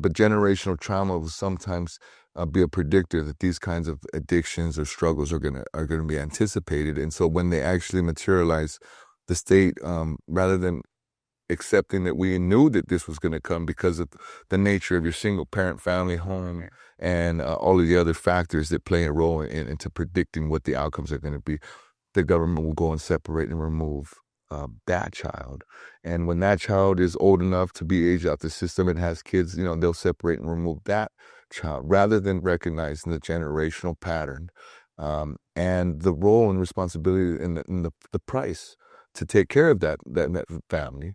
but generational trauma will sometimes be a predictor that these kinds of addictions or struggles are gonna be anticipated. And so when they actually materialize, the state, rather than accepting that we knew that this was going to come because of the nature of your single parent family home and all of the other factors that play a role into predicting what the outcomes are going to be, the government will go and separate and remove that child. And when that child is old enough to be aged out the system and has kids, they'll separate and remove that child rather than recognizing the generational pattern and the role and responsibility and the price to take care of that family.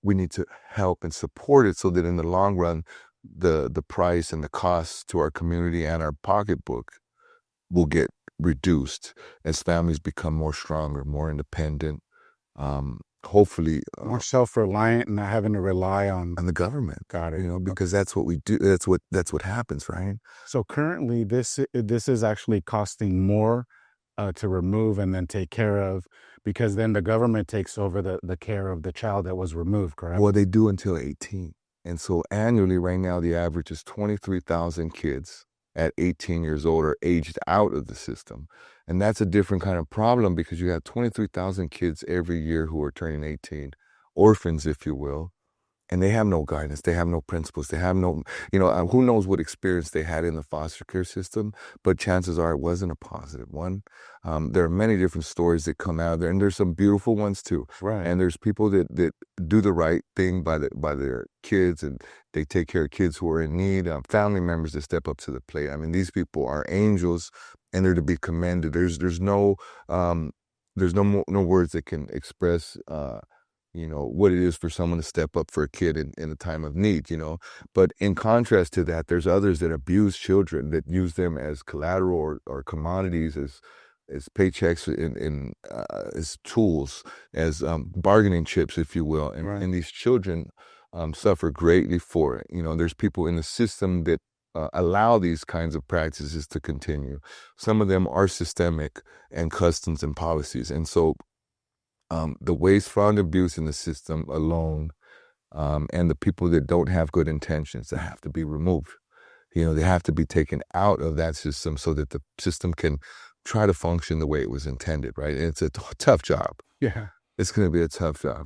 We need to help and support it so that in the long run, the price and the costs to our community and our pocketbook will get reduced as families become more stronger, more independent, hopefully more self-reliant and not having to rely on the government. Got it. Because that's what we do. That's what happens, right? So currently, this is actually costing more to remove and then take care of, because then the government takes over the care of the child that was removed, correct? Well, they do until 18. And so annually right now, the average is 23,000 kids at 18 years old are aged out of the system. And that's a different kind of problem because you have 23,000 kids every year who are turning 18, orphans, if you will. And they have no guidance. They have no principles. They have no, who knows what experience they had in the foster care system, but chances are it wasn't a positive one. There are many different stories that come out of there, and there's some beautiful ones too. Right. And there's people that do the right thing by their kids, and they take care of kids who are in need, family members that step up to the plate. I mean, these people are angels, and they're to be commended. There's no words that can express what it is for someone to step up for a kid in a time of need, But in contrast to that, there's others that abuse children, that use them as collateral or commodities, as paychecks, as tools, as bargaining chips, if you will. And, Right. and these children suffer greatly for it. There's people in the system that allow these kinds of practices to continue. Some of them are systemic and customs and policies. And so the waste, fraud, and abuse in the system alone, and the people that don't have good intentions, that have to be removed. They have to be taken out of that system so that the system can try to function the way it was intended, right? And it's a tough job. Yeah. It's going to be a tough job.